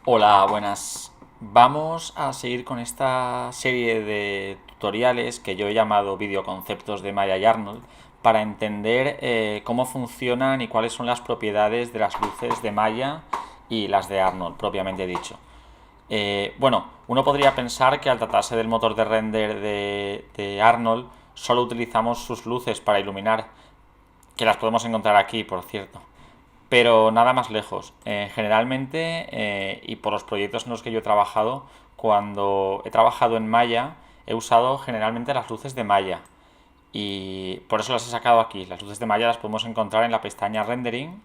Hola, buenas. Vamos a seguir con esta serie de tutoriales que yo he llamado videoconceptos de Maya y Arnold para entender cómo funcionan y cuáles son las propiedades de las luces de Maya y las de Arnold, propiamente dicho. Bueno, uno podría pensar que al tratarse del motor de render de Arnold, solo utilizamos sus luces para iluminar, que las podemos encontrar aquí, por cierto. Pero nada más lejos. Generalmente, y por los proyectos en los que yo he trabajado, cuando he trabajado en Maya, he usado generalmente las luces de Maya. Y por eso las he sacado aquí. Las luces de Maya las podemos encontrar en la pestaña Rendering,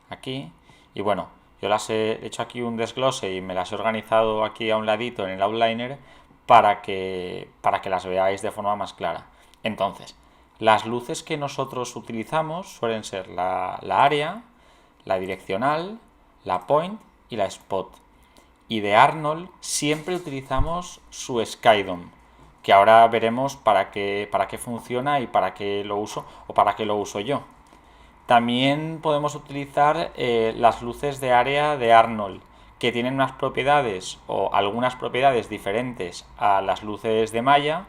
aquí. Y bueno, yo las he hecho aquí un desglose y me las he organizado aquí a un ladito en el outliner para que las veáis de forma más clara. Entonces, las luces que nosotros utilizamos suelen ser la área, la direccional, la point y la spot. Y de Arnold siempre utilizamos su Skydome, que ahora veremos para qué funciona y para qué lo uso o para qué lo uso yo. También podemos utilizar las luces de área de Arnold, que tienen unas propiedades o algunas propiedades diferentes a las luces de Maya,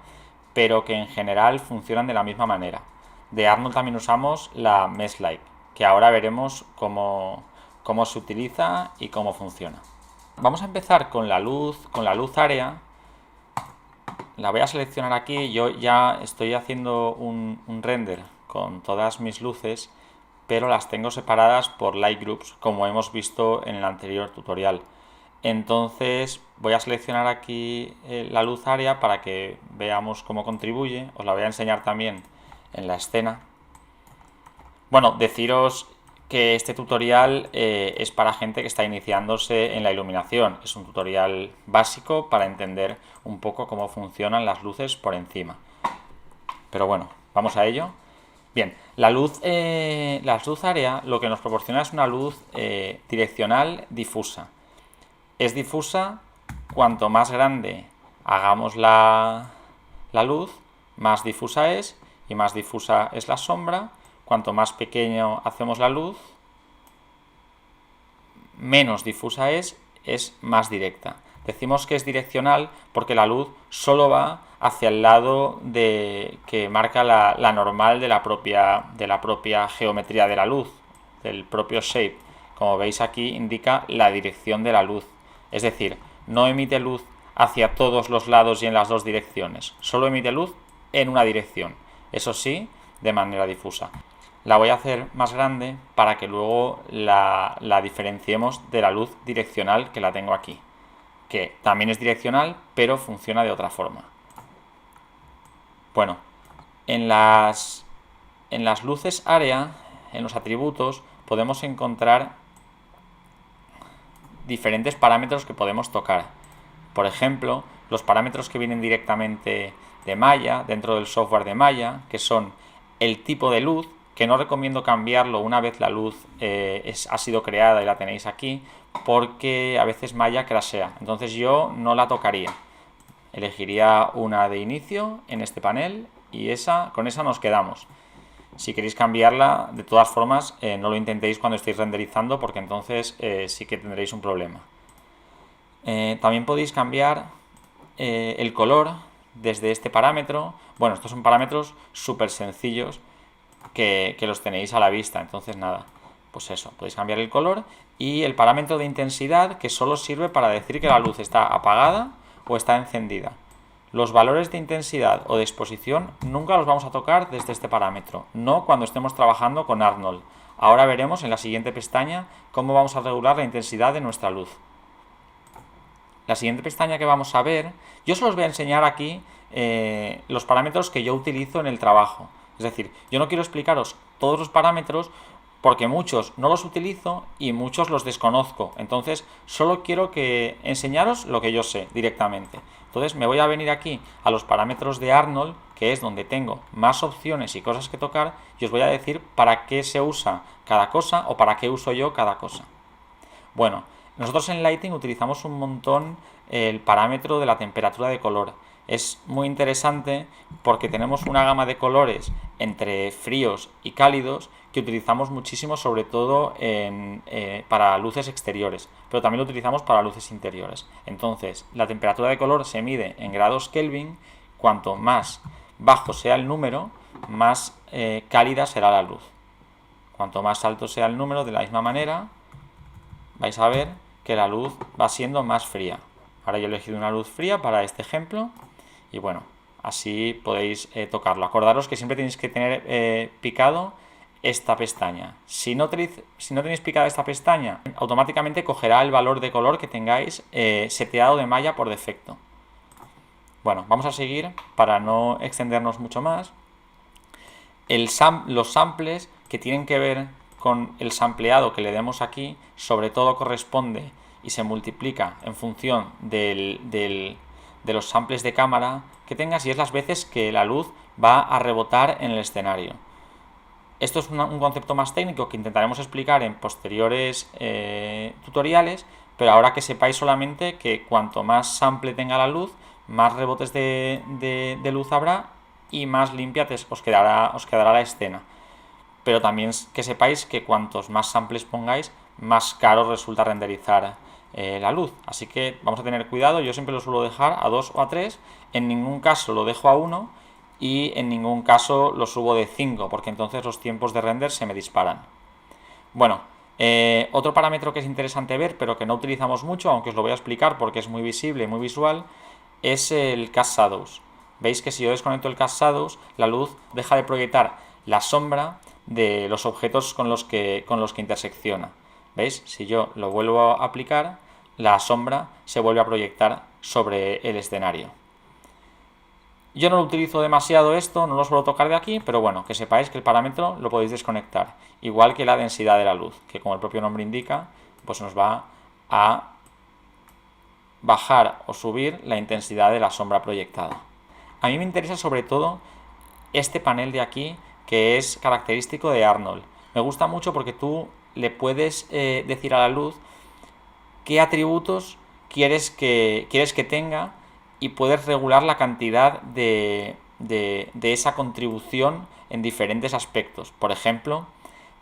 pero que en general funcionan de la misma manera. De Arnold también usamos la Mesh Light, que ahora veremos cómo se utiliza y cómo funciona. Vamos a empezar con la luz área. La voy a seleccionar aquí. Yo ya estoy haciendo un render con todas mis luces, pero las tengo separadas por light groups, como hemos visto en el anterior tutorial. Entonces voy a seleccionar aquí la luz área para que veamos cómo contribuye. Os la voy a enseñar también en la escena. Bueno, deciros que este tutorial es para gente que está iniciándose en la iluminación. Es un tutorial básico para entender un poco cómo funcionan las luces por encima. Pero bueno, vamos a ello. Bien, la luz área lo que nos proporciona es una luz direccional difusa. Es difusa cuanto más grande hagamos la luz, más difusa es, y más difusa es la sombra. Cuanto más pequeño hacemos la luz, menos difusa es más directa. Decimos que es direccional porque la luz solo va hacia el lado que marca la normal de la propia geometría de la luz, del propio shape. Como veis aquí indica la dirección de la luz. Es decir, no emite luz hacia todos los lados y en las dos direcciones. Solo emite luz en una dirección. Eso sí, de manera difusa. La voy a hacer más grande para que luego la diferenciemos de la luz direccional que la tengo aquí, que también es direccional pero funciona de otra forma. Bueno, en las luces área, en los atributos, podemos encontrar diferentes parámetros que podemos tocar. Por ejemplo, los parámetros que vienen directamente de Maya, dentro del software de Maya, que son el tipo de luz, que no recomiendo cambiarlo una vez la luz ha sido creada y la tenéis aquí, porque a veces Maya crashea. Entonces yo no la tocaría. Elegiría una de inicio en este panel y con esa nos quedamos. Si queréis cambiarla, de todas formas, no lo intentéis cuando estéis renderizando, porque entonces sí que tendréis un problema. También podéis cambiar el color desde este parámetro. Bueno, estos son parámetros súper sencillos que los tenéis a la vista. Entonces nada, pues eso, podéis cambiar el color y el parámetro de intensidad, que solo sirve para decir que la luz está apagada o está encendida. Los valores de intensidad o de exposición nunca los vamos a tocar desde este parámetro, no cuando estemos trabajando con Arnold. Ahora veremos en la siguiente pestaña cómo vamos a regular la intensidad de nuestra luz. La siguiente pestaña que vamos a ver, yo solo os voy a enseñar aquí los parámetros que yo utilizo en el trabajo. Es decir, yo no quiero explicaros todos los parámetros porque muchos no los utilizo y muchos los desconozco. Entonces, solo quiero enseñaros lo que yo sé directamente. Entonces, me voy a venir aquí a los parámetros de Arnold, que es donde tengo más opciones y cosas que tocar, y os voy a decir para qué se usa cada cosa o para qué uso yo cada cosa. Bueno, nosotros en Lighting utilizamos un montón el parámetro de la temperatura de color. Es muy interesante porque tenemos una gama de colores entre fríos y cálidos que utilizamos muchísimo, sobre todo para luces exteriores, pero también lo utilizamos para luces interiores. Entonces, la temperatura de color se mide en grados Kelvin. Cuanto más bajo sea el número, más cálida será la luz. Cuanto más alto sea el número, de la misma manera, vais a ver que la luz va siendo más fría. Ahora yo he elegido una luz fría para este ejemplo y bueno, así podéis tocarlo. Acordaros que siempre tenéis que tener picado esta pestaña. Si no tenéis picada esta pestaña, automáticamente cogerá el valor de color que tengáis seteado de malla por defecto. Bueno, vamos a seguir para no extendernos mucho más. Los samples que tienen que ver con el sampleado que le demos aquí, sobre todo corresponde y se multiplica en función de los samples de cámara que tengas, y es las veces que la luz va a rebotar en el escenario. Esto es un concepto más técnico que intentaremos explicar en posteriores tutoriales, pero ahora que sepáis solamente que cuanto más sample tenga la luz, más rebotes de luz habrá y más limpia os quedará la escena. Pero también que sepáis que cuantos más samples pongáis, más caro resulta renderizar la luz. Así que vamos a tener cuidado. Yo siempre lo suelo dejar a 2 o a 3. En ningún caso lo dejo a 1 y en ningún caso lo subo de 5, porque entonces los tiempos de render se me disparan. Bueno, otro parámetro que es interesante ver, pero que no utilizamos mucho, aunque os lo voy a explicar porque es muy visible y muy visual, es el Cast Shadows. Veis que si yo desconecto el Cast Shadows, la luz deja de proyectar la sombra de los objetos con los que intersecciona. ¿Veis? Si yo lo vuelvo a aplicar, la sombra se vuelve a proyectar sobre el escenario. Yo no lo utilizo demasiado esto, no lo suelo tocar de aquí, pero bueno, que sepáis que el parámetro lo podéis desconectar. Igual que la densidad de la luz, que como el propio nombre indica, pues nos va a bajar o subir la intensidad de la sombra proyectada. A mí me interesa sobre todo este panel de aquí, que es característico de Arnold. Me gusta mucho porque tú le puedes decir a la luz qué atributos quieres que tenga y puedes regular la cantidad de esa contribución en diferentes aspectos. Por ejemplo,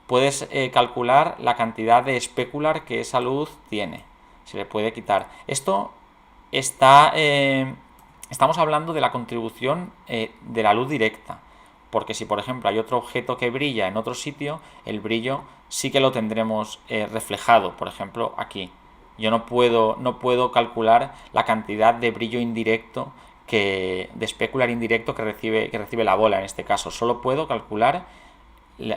puedes calcular la cantidad de especular que esa luz tiene. Se le puede quitar. Esto estamos hablando de la contribución de la luz directa. Porque si, por ejemplo, hay otro objeto que brilla en otro sitio, el brillo sí que lo tendremos reflejado. Por ejemplo, aquí. Yo no puedo calcular la cantidad de brillo indirecto, de especular indirecto que recibe la bola en este caso. Solo puedo calcular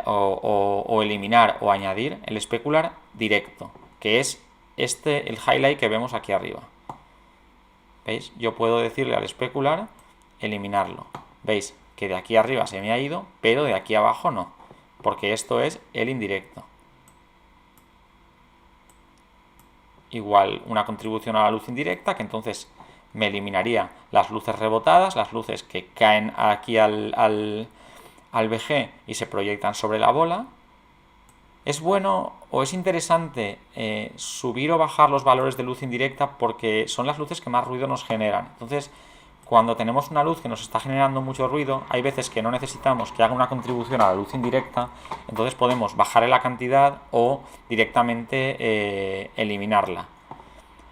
o eliminar o añadir el especular directo, que es el highlight que vemos aquí arriba. ¿Veis? Yo puedo decirle al especular eliminarlo. ¿Veis? Que de aquí arriba se me ha ido, pero de aquí abajo no, porque esto es el indirecto. Igual una contribución a la luz indirecta, que entonces me eliminaría las luces rebotadas, las luces que caen aquí al VG y se proyectan sobre la bola. Es bueno o es interesante subir o bajar los valores de luz indirecta porque son las luces que más ruido nos generan. Entonces, cuando tenemos una luz que nos está generando mucho ruido, hay veces que no necesitamos que haga una contribución a la luz indirecta, entonces podemos bajarle la cantidad o directamente eliminarla.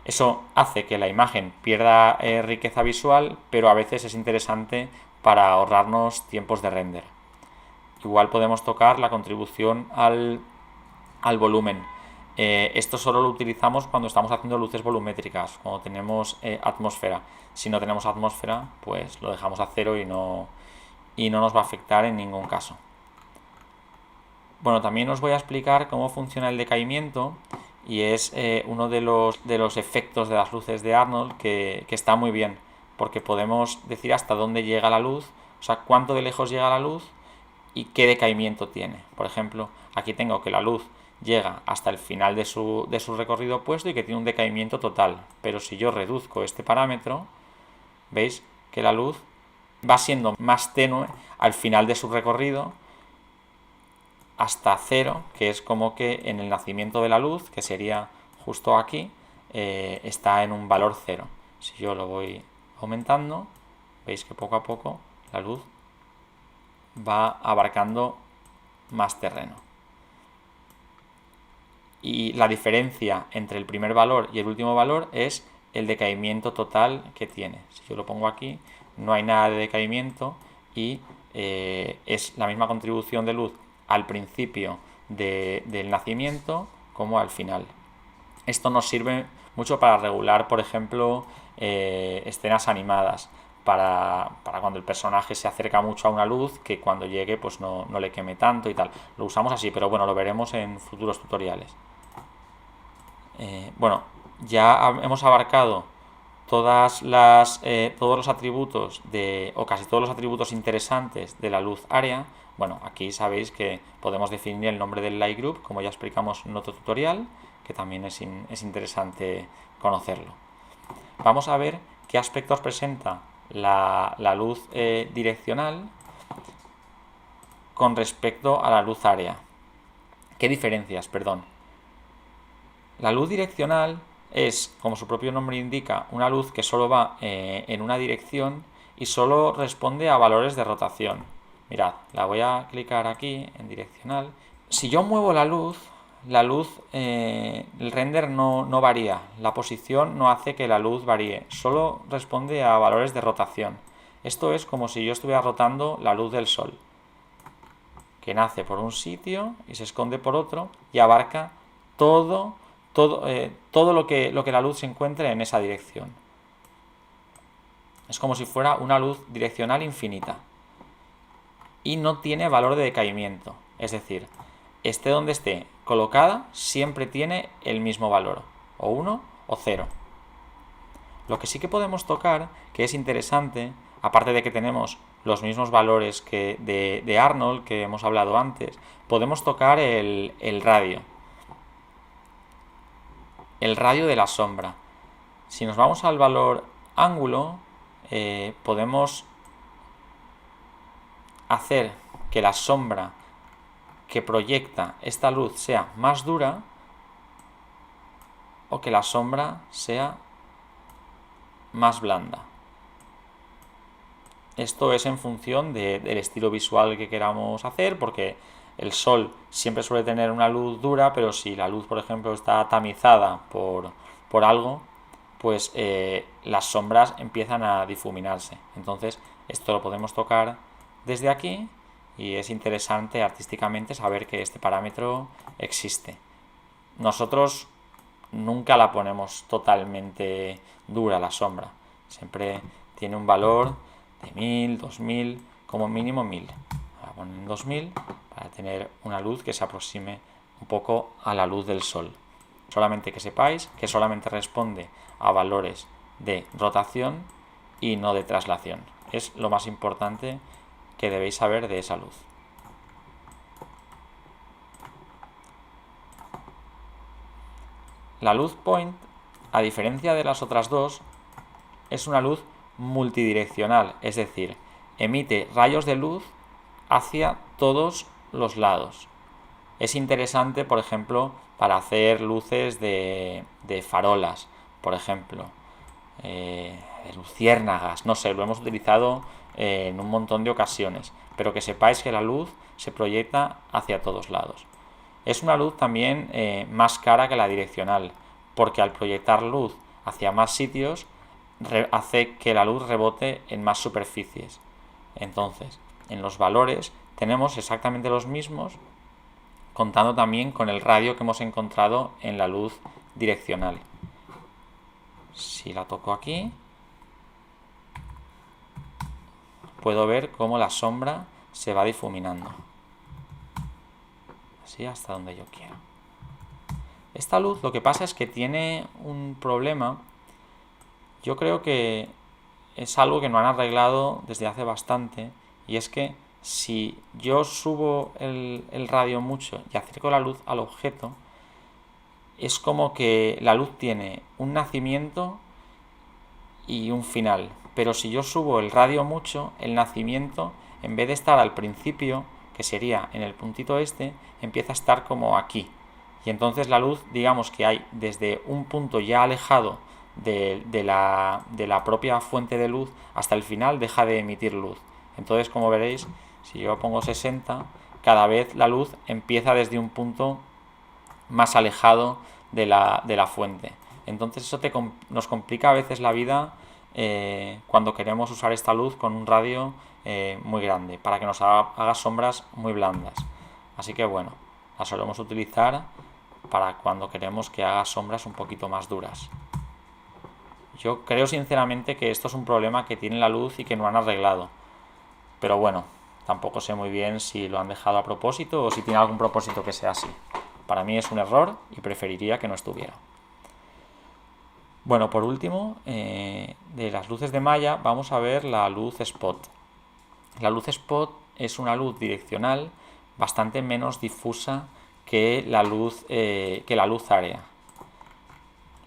Eso hace que la imagen pierda riqueza visual, pero a veces es interesante para ahorrarnos tiempos de render. Igual podemos tocar la contribución al volumen. Esto solo lo utilizamos cuando estamos haciendo luces volumétricas, cuando tenemos atmósfera. Si no tenemos atmósfera, pues lo dejamos a cero y no nos va a afectar en ningún caso. Bueno, también os voy a explicar cómo funciona el decaimiento, y es uno de los efectos de las luces de Arnold que está muy bien, porque podemos decir hasta dónde llega la luz, o sea, cuánto de lejos llega la luz y qué decaimiento tiene. Por ejemplo, aquí tengo que la luz llega hasta el final de su recorrido opuesto y que tiene un decaimiento total. Pero si yo reduzco este parámetro, veis que la luz va siendo más tenue al final de su recorrido hasta cero, que es como que en el nacimiento de la luz, que sería justo aquí, está en un valor cero. Si yo lo voy aumentando, veis que poco a poco la luz va abarcando más terreno. y la diferencia entre el primer valor y el último valor es el decaimiento total que tiene. Si yo lo pongo aquí, no hay nada de decaimiento y es la misma contribución de luz al principio del nacimiento como al final. Esto nos sirve mucho para regular, por ejemplo, escenas animadas, para cuando el personaje se acerca mucho a una luz, que cuando llegue pues no le queme tanto y tal. Lo usamos así, pero bueno, lo veremos en futuros tutoriales. Bueno, ya hemos abarcado todos los atributos o casi todos los atributos interesantes de la luz área. Bueno, aquí sabéis que podemos definir el nombre del light group, como ya explicamos en otro tutorial, que también es interesante conocerlo. Vamos a ver qué aspectos presenta la luz direccional con respecto a la luz área. ¿Qué diferencias? Perdón. La luz direccional es, como su propio nombre indica, una luz que solo va en una dirección y solo responde a valores de rotación. Mirad, la voy a clicar aquí en direccional. Si yo muevo la luz, el render no varía. La posición no hace que la luz varíe, solo responde a valores de rotación. Esto es como si yo estuviera rotando la luz del sol, que nace por un sitio y se esconde por otro y abarca todo lo que la luz se encuentre en esa dirección. Es como si fuera una luz direccional infinita. Y no tiene valor de decaimiento. Es decir, esté donde esté colocada, siempre tiene el mismo valor. O 1 o 0. Lo que sí que podemos tocar, que es interesante, aparte de que tenemos los mismos valores que de Arnold que hemos hablado antes, podemos tocar el radio. El radio de la sombra. Si nos vamos al valor ángulo, podemos hacer que la sombra que proyecta esta luz sea más dura o que la sombra sea más blanda. Esto es en función del estilo visual que queramos hacer, porque el sol siempre suele tener una luz dura, pero si la luz, por ejemplo, está tamizada por algo, pues las sombras empiezan a difuminarse. Entonces, esto lo podemos tocar desde aquí y es interesante artísticamente saber que este parámetro existe. Nosotros nunca la ponemos totalmente dura la sombra. Siempre tiene un valor de 1000, 2000, como mínimo 1000. La ponen en 2000 para tener una luz que se aproxime un poco a la luz del sol. Solamente que sepáis que solamente responde a valores de rotación y no de traslación. Es lo más importante que debéis saber de esa luz. La luz point, a diferencia de las otras dos, es una luz multidireccional, es decir, emite rayos de luz hacia todos los lados. Es interesante, por ejemplo, para hacer luces de farolas, por ejemplo, de luciérnagas, no sé, lo hemos utilizado en un montón de ocasiones, pero que sepáis que la luz se proyecta hacia todos lados. Es una luz también más cara que la direccional, porque al proyectar luz hacia más sitios hace que la luz rebote en más superficies. Entonces, en los valores tenemos exactamente los mismos, contando también con el radio que hemos encontrado en la luz direccional. Si la toco aquí, puedo ver cómo la sombra se va difuminando. Así hasta donde yo quiero. Esta luz lo que pasa es que tiene un problema. Yo creo que es algo que no han arreglado desde hace bastante, y es que si yo subo el radio mucho y acerco la luz al objeto, es como que la luz tiene un nacimiento y un final. Pero si yo subo el radio mucho, el nacimiento, en vez de estar al principio, que sería en el puntito este, empieza a estar como aquí. Y entonces la luz, digamos que hay desde un punto ya alejado de la propia fuente de luz hasta el final deja de emitir luz. Entonces, como veréis, si yo pongo 60, cada vez la luz empieza desde un punto más alejado de la fuente. Entonces eso nos complica a veces la vida cuando queremos usar esta luz con un radio muy grande, para que nos haga sombras muy blandas. Así que bueno, la solemos utilizar para cuando queremos que haga sombras un poquito más duras. Yo creo sinceramente que esto es un problema que tiene la luz y que no han arreglado. Pero bueno, tampoco sé muy bien si lo han dejado a propósito o si tiene algún propósito que sea así. Para mí es un error y preferiría que no estuviera. Bueno, por último, de las luces de malla vamos a ver la luz spot. La luz spot es una luz direccional bastante menos difusa que la luz área.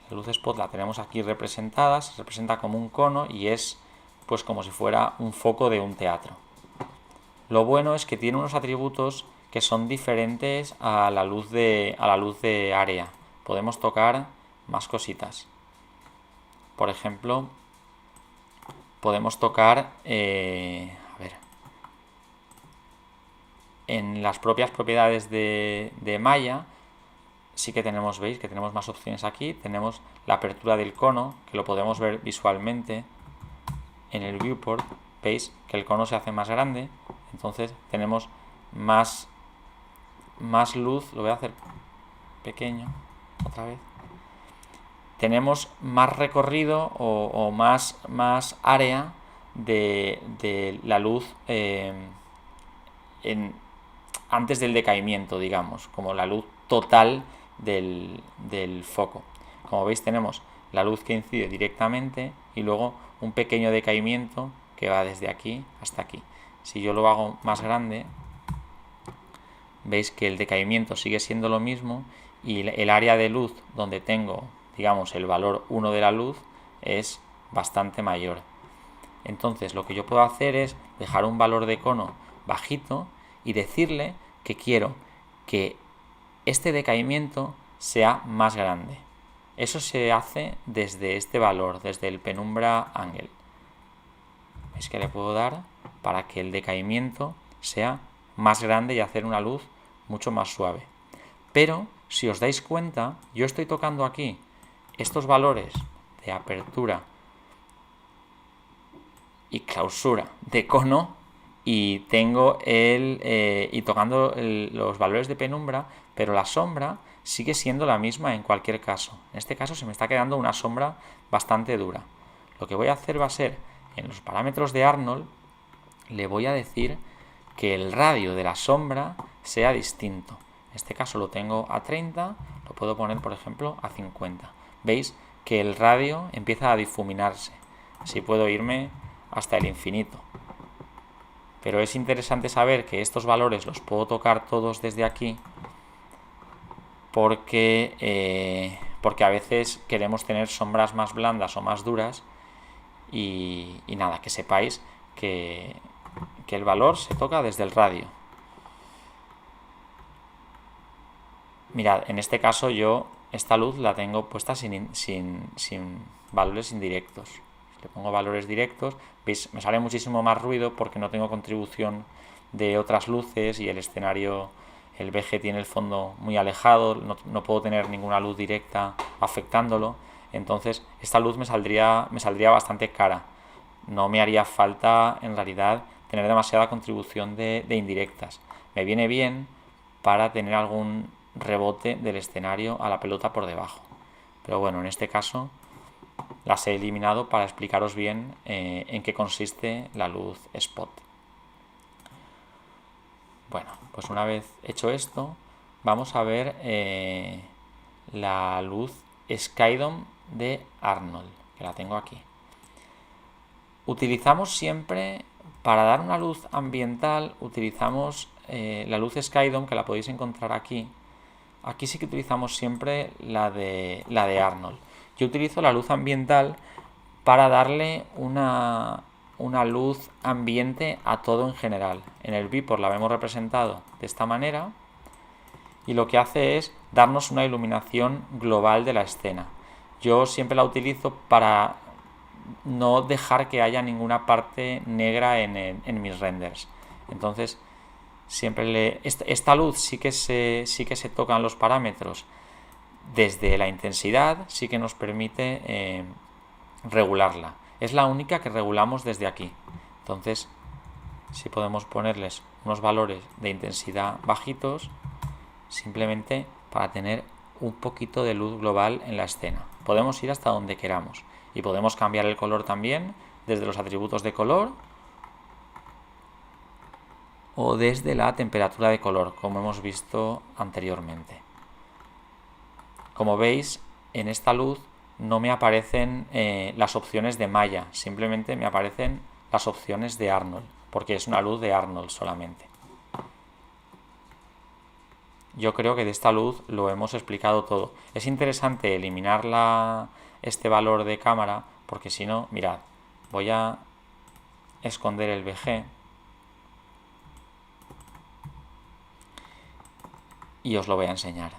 La luz spot la tenemos aquí representada, se representa como un cono y es pues como si fuera un foco de un teatro. Lo bueno es que tiene unos atributos que son diferentes a la luz de área. Podemos tocar más cositas. Por ejemplo, podemos tocar en las propias propiedades de malla. Sí que tenemos, veis que tenemos más opciones aquí. Tenemos la apertura del cono, que lo podemos ver visualmente en el viewport. Veis que el cono se hace más grande, entonces tenemos más luz. Lo voy a hacer pequeño otra vez. Tenemos más recorrido o más área de la luz antes del decaimiento, digamos, como la luz total del foco. Como veis, tenemos la luz que incide directamente y luego un pequeño decaimiento que va desde aquí hasta aquí. Si yo lo hago más grande, veis que el decaimiento sigue siendo lo mismo y el área de luz donde tengo, digamos, el valor 1 de la luz es bastante mayor. Entonces lo que yo puedo hacer es dejar un valor de cono bajito y decirle que quiero que este decaimiento sea más grande. Eso se hace desde este valor, desde el penumbra angle. ¿Veis que le puedo dar para que el decaimiento sea más grande y hacer una luz mucho más suave? Pero si os dais cuenta, yo estoy tocando aquí estos valores de apertura y clausura de cono y tengo y tocando los valores de penumbra, pero la sombra sigue siendo la misma en cualquier caso. En este caso se me está quedando una sombra bastante dura. Lo que voy a hacer va a ser, en los parámetros de Arnold, le voy a decir que el radio de la sombra sea distinto. En este caso lo tengo a 30, lo puedo poner por ejemplo a 50. Veis que el radio empieza a difuminarse. Así puedo irme hasta el infinito. Pero es interesante saber que estos valores los puedo tocar todos desde aquí porque a veces queremos tener sombras más blandas o más duras y nada, que sepáis que el valor se toca desde el radio. Mirad, en este caso yo esta luz la tengo puesta sin valores indirectos. Le pongo valores directos, veis, me sale muchísimo más ruido porque no tengo contribución de otras luces y el escenario, el VG tiene el fondo muy alejado, no puedo tener ninguna luz directa afectándolo. Entonces esta luz me saldría bastante cara. No me haría falta en realidad tener demasiada contribución de indirectas. Me viene bien para tener algún rebote del escenario a la pelota por debajo. Pero bueno, en este caso las he eliminado para explicaros bien en qué consiste la luz spot. Bueno, pues una vez hecho esto, vamos a ver la luz Skydome de Arnold, que la tengo aquí. Utilizamos siempre, para dar una luz ambiental, utilizamos la luz Skydome, que la podéis encontrar aquí. Aquí sí que utilizamos siempre la de Arnold. Yo utilizo la luz ambiental para darle una luz ambiente a todo en general. En el viewport la vemos representado de esta manera y lo que hace es darnos una iluminación global de la escena. Yo siempre la utilizo para no dejar que haya ninguna parte negra en mis renders. Entonces esta luz sí que se tocan los parámetros desde la intensidad, sí que nos permite regularla. Es la única que regulamos desde aquí. Entonces, si podemos ponerles unos valores de intensidad bajitos, simplemente para tener un poquito de luz global en la escena. Podemos ir hasta donde queramos y podemos cambiar el color también desde los atributos de color o desde la temperatura de color, como hemos visto anteriormente. Como veis, en esta luz no me aparecen las opciones de Maya, simplemente me aparecen las opciones de Arnold, porque es una luz de Arnold solamente. Yo creo que de esta luz lo hemos explicado todo. Es interesante eliminar este valor de cámara, porque si no, mirad, voy a esconder el VG y os lo voy a enseñar.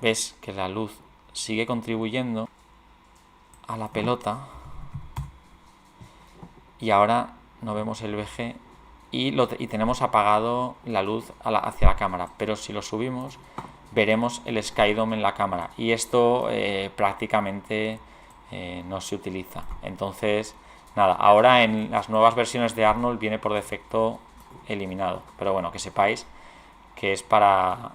Ves que la luz sigue contribuyendo a la pelota y ahora no vemos el VG y tenemos apagado la luz hacia la cámara, pero si lo subimos veremos el Sky Dome en la cámara y esto prácticamente no se utiliza. Entonces, nada, ahora en las nuevas versiones de Arnold viene por defecto eliminado, pero bueno, que sepáis que es para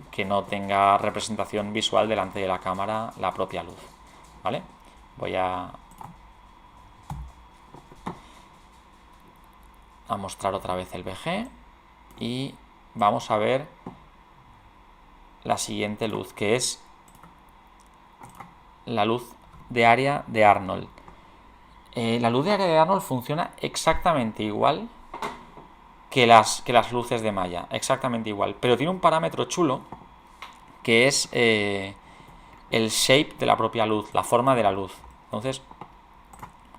que no tenga representación visual delante de la cámara la propia luz, ¿vale? Voy a mostrar otra vez el VG y vamos a ver la siguiente luz, que es la luz de área de Arnold. La luz de área de Arnold funciona exactamente igual que las luces de Maya, exactamente igual, pero tiene un parámetro chulo que es el shape de la propia luz, la forma de la luz. Entonces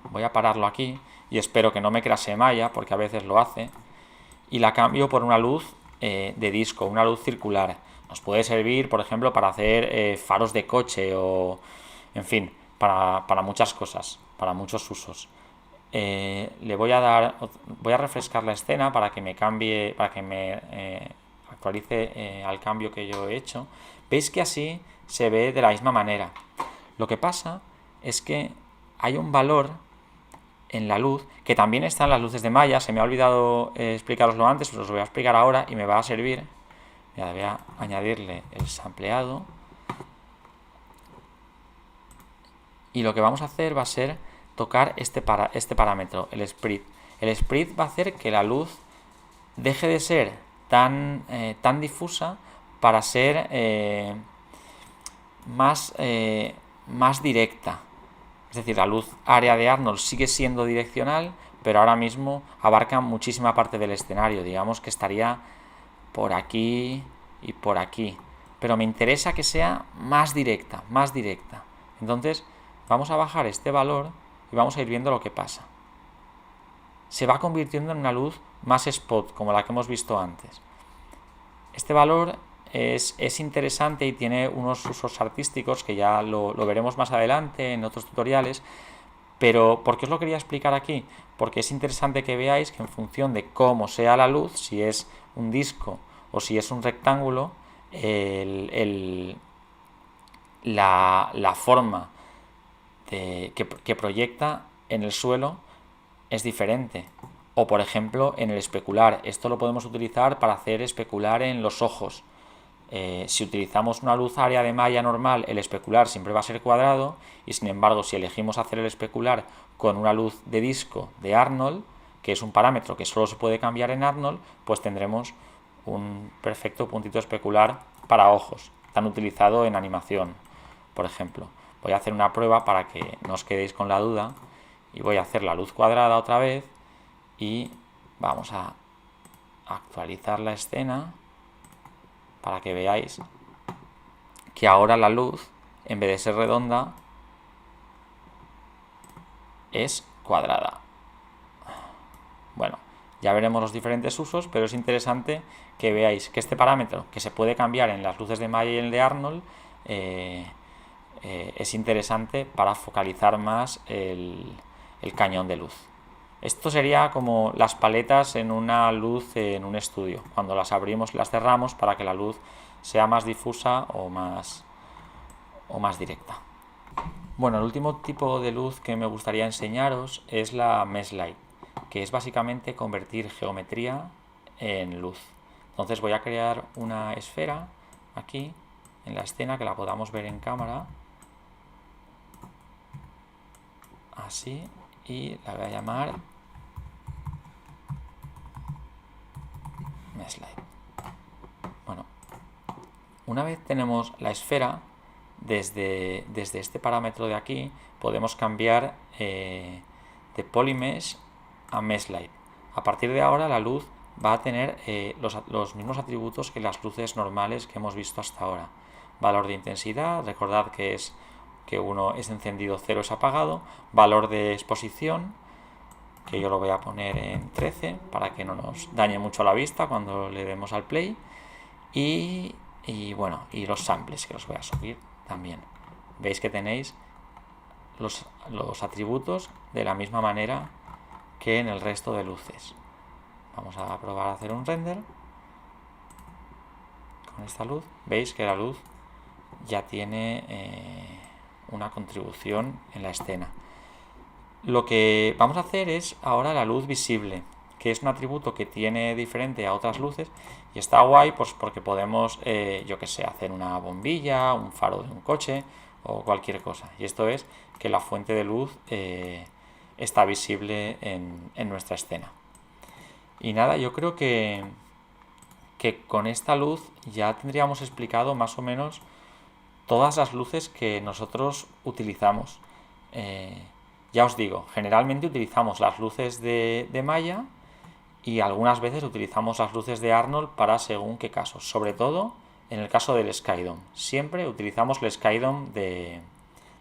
voy a pararlo aquí y espero que no me crashe Maya, porque a veces lo hace, y la cambio por una luz de disco, una luz circular. Nos puede servir, por ejemplo, para hacer faros de coche o, en fin, para muchas cosas, para muchos usos. Voy a refrescar la escena para que me cambie, para que me actualice al cambio que yo he hecho. Veis que así se ve de la misma manera. Lo que pasa es que hay un valor en la luz que también está en las luces de Maya. Se me ha olvidado explicaroslo antes, pero os lo voy a explicar ahora y me va a servir. Mira, voy a añadirle el sampleado y lo que vamos a hacer va a ser tocar este parámetro, el sprit. El sprit va a hacer que la luz deje de ser tan difusa para ser más directa. Es decir, la luz área de Arnold sigue siendo direccional, pero ahora mismo abarca muchísima parte del escenario. Digamos que estaría por aquí y por aquí. Pero me interesa que sea más directa, más directa. Entonces, vamos a bajar este valor y vamos a ir viendo lo que pasa. Se va convirtiendo en una luz más spot, como la que hemos visto antes. Este valor es interesante y tiene unos usos artísticos que ya lo veremos más adelante en otros tutoriales. Pero, ¿por qué os lo quería explicar aquí? Porque es interesante que veáis que en función de cómo sea la luz, si es un disco o si es un rectángulo, la forma que proyecta en el suelo es diferente. O por ejemplo en el especular, esto lo podemos utilizar para hacer especular en los ojos. Si utilizamos una luz área de Maya normal, el especular siempre va a ser cuadrado, y sin embargo si elegimos hacer el especular con una luz de disco de Arnold, que es un parámetro que solo se puede cambiar en Arnold, pues tendremos un perfecto puntito especular para ojos, tan utilizado en animación, por ejemplo. Voy a hacer una prueba para que no os quedéis con la duda y voy a hacer la luz cuadrada otra vez y vamos a actualizar la escena para que veáis que ahora la luz, en vez de ser redonda, es cuadrada. Bueno, ya veremos los diferentes usos, pero es interesante que veáis que este parámetro, que se puede cambiar en las luces de Maya y el de Arnold, es interesante para focalizar más el cañón de luz. Esto sería como las paletas en una luz en un estudio, cuando las abrimos y las cerramos para que la luz sea más difusa o más directa. Bueno, el último tipo de luz que me gustaría enseñaros es la Mesh Light, que es básicamente convertir geometría en luz. Entonces voy a crear una esfera aquí en la escena que la podamos ver en cámara, así, y la voy a llamar Mesh Light. Bueno, una vez tenemos la esfera, desde este parámetro de aquí podemos cambiar de Polymesh a Mesh Light. A partir de ahora la luz va a tener los mismos atributos que las luces normales que hemos visto hasta ahora. Valor de intensidad, recordad que es que 1 es encendido, 0 es apagado. Valor de exposición, que yo lo voy a poner en 13 para que no nos dañe mucho la vista cuando le demos al play. Y bueno, y los samples, que los voy a subir también. Veis que tenéis los atributos de la misma manera que en el resto de luces. Vamos a probar a hacer un render con esta luz. Veis que la luz ya tiene una contribución en la escena. Lo que vamos a hacer es ahora la luz visible, que es un atributo que tiene diferente a otras luces y está guay pues porque podemos, yo que sé, hacer una bombilla, un faro de un coche o cualquier cosa. Y esto es que la fuente de luz está visible en nuestra escena. Y nada, yo creo que con esta luz ya tendríamos explicado más o menos todas las luces que nosotros utilizamos. Ya os digo, generalmente utilizamos las luces de Maya y algunas veces utilizamos las luces de Arnold para según qué casos. Sobre todo en el caso del Skydome. Siempre utilizamos el Skydome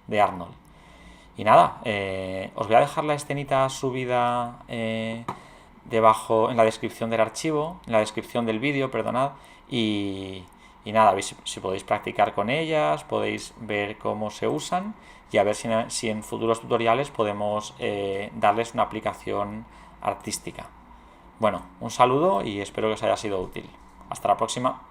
de Arnold. Y nada, os voy a dejar la escenita subida debajo en la descripción del archivo, en la descripción del vídeo, perdonad. Y nada, veis si podéis practicar con ellas, podéis ver cómo se usan y a ver si en futuros tutoriales podemos darles una aplicación artística. Bueno, un saludo y espero que os haya sido útil. Hasta la próxima.